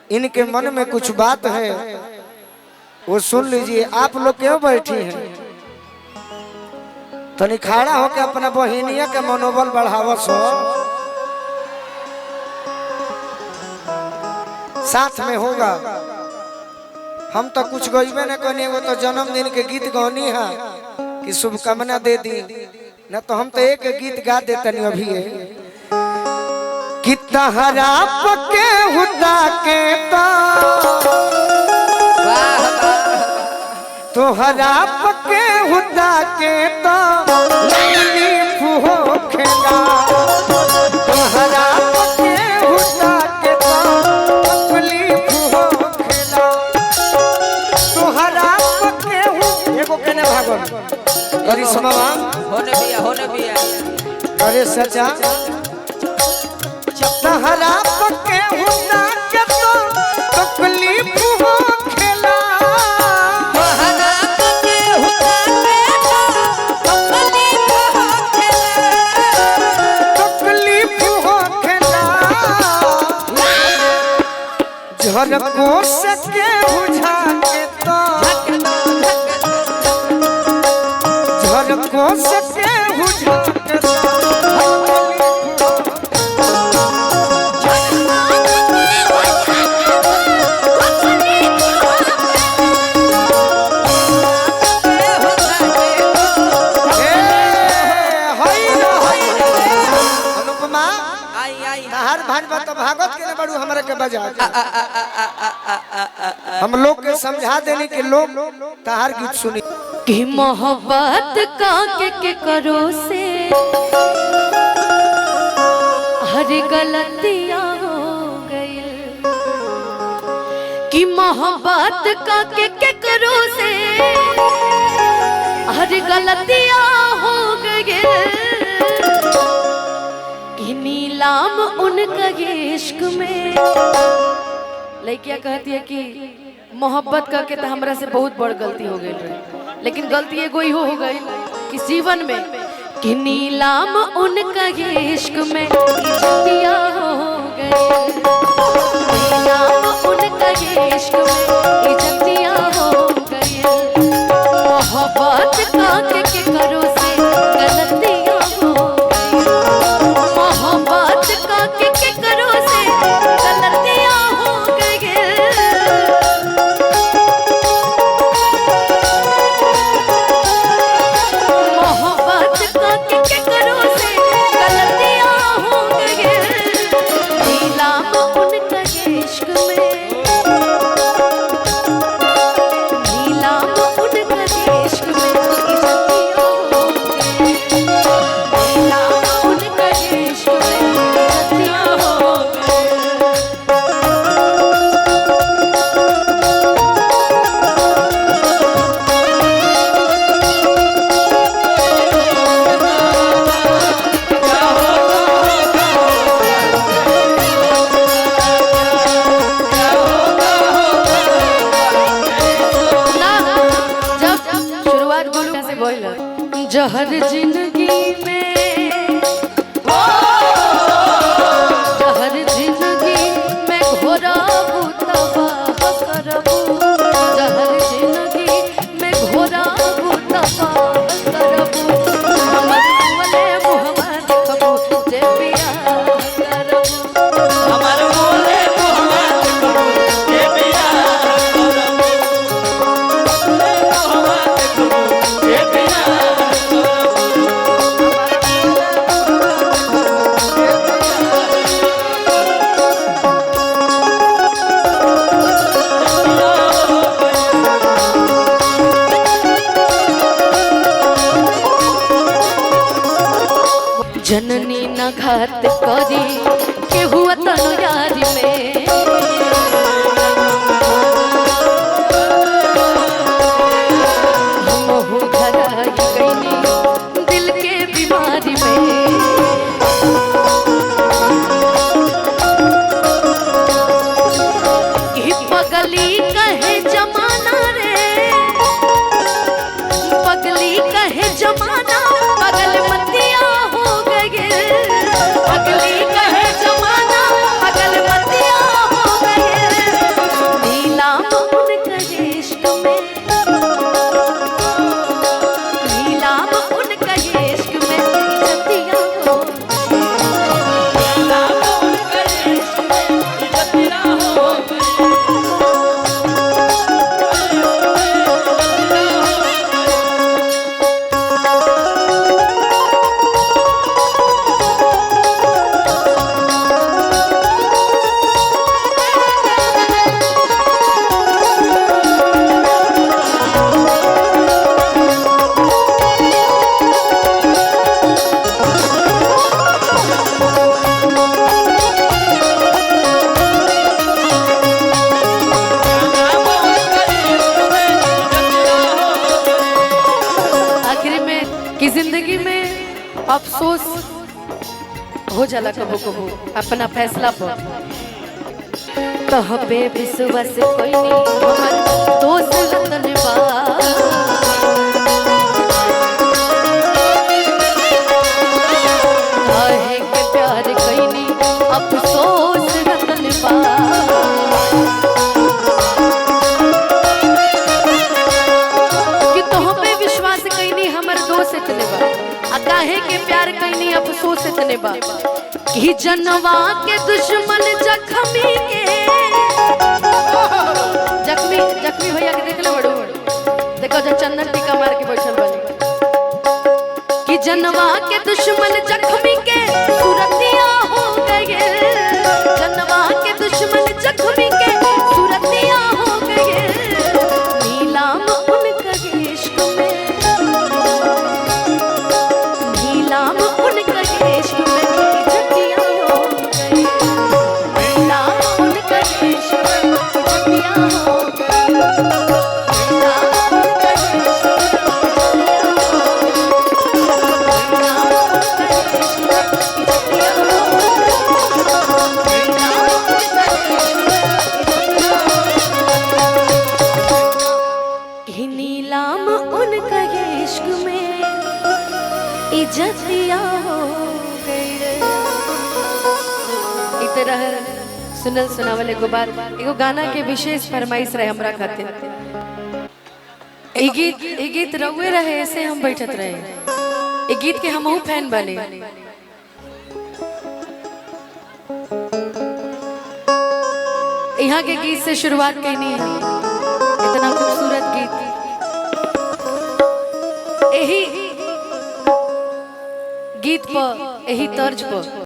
इनके मन में कुछ बात है वो सुन लीजिए। आप लोग क्यों बैठी हैं? तनी खड़ा होकर अपना बहिनिया के मनोबल बढ़ावस हो। साथ में होगा। हम तो कुछ गईबे न करनी, वो तो जन्मदिन के गीत गौनी है कि शुभकामना दे दी न, तो हम तो एक गीत गा देते अभी कि तहरा पके हुदा के तोहरा पके हुदा के तकलीफ हो खेला। तोहरा पके हुदा के तकलीफ हो खेला। तोहरा पके एगो केने भागल अरे समावा होने बिया अरे सचा तहरा पके हुदा के तकलीफ हो खेला। तहरा पके हुदा के तकलीफ हो खेला। झलको सके बुझा के तो झलको सके बुझा के तो भागवत के बड़ू हमारे के बजा हम लोग के समझा देने के लोग तहार गीत सुनी कि मोहब्बत का के करो से हर गलतियां हो गई। कि मोहब्बत का के करो से हर गलतियां हो गई। नीलाम उनका इश्क में लड़कियां कहती है कि मोहब्बत करके तो हमरा से बहुत बड़ गलती हो गई रही, लेकिन गलती एगो ही हो गई कि जीवन में कि नीलाम उनका इश्क में इज्जतियां हो गई। नीलाम उनका इश्क में इज्जतियां हो गई। मोहब्बत का के करो से गलतियां के करो से गलतियां हो गई। मोहब्बत का के करो से गलतियां हो गई। नीलाम उनका इश्क में नीलाम उनका इश्क में इज्जतियां हो गई। नीलाम उनका इश्क में जहर जिंदगी में जहर जिंदगी में घोराबू तबाह करबू। जहर जिंदगी में घोराबू तबाह करबू। हमर बोले मुहम्मा देखबू जे बियाह करबू। हमर बोले मुहम्मा देखबू जे बियाह करबू। मुहम्मा देखबू जे बियाह जननी न घात करी के हुआ तनु यारी में। हमहु धराई गईनी दिल के बीमारी में। कि पगली कहे जमाना रे पगली कहे जमाना पगल मतिया हो गए। पगली कहे जमाना पगल मतिया हो गए। अफसोस हो जाला कबो कबो अपना फैसला पर। कहबे विश्वास कोई नहीं हमर दोस्त रतन बा, काहे के प्यार कोई नहीं अफसोस रतन बा। कि तोहपे विश्वास कोई नहीं हमर दोस्त इतने बा, आ काहे के प्यार कोई नहीं अफसोस इतने बा। कि जनवा के दुश्मन जख्मी के जख्मी जख्मी भैया के देख लो बड़ो देखो जो चंदन टीका मार के बैठल बनी। कि जनवा के दुश्मन जख्मी के सूरतिया हो गए, जनवा के दुश्मन जख्मी के सूरतिया हो गए। नीलाम उनका इश्क में, नीलाम उनका इश्क में इज्जतियां हो गई, नीलाम उनका इश्क में इज्जतियां हो गई, नीलाम उनका इश्क में इज्जतियां हो गई, नीलाम उनका इश्क में इज्जतियां हो गई, नीलाम उनका इश्क में इज्जतियां। नीलाम उनका इश्क में इज्जतियां हो गई। इ तरह सुनल सुनावल एगो बात, एगो गाना के विशेष फरमाइश रहे हमरा खातिर। ए गीत रउए रहे ऐसे हम बैठत रहे, ए गीत के हमहू फैन बने। यहाँ के गीत से शुरुआत कैनी है, इतना खूबसूरत गीत यही गीत पर यही तर्ज पर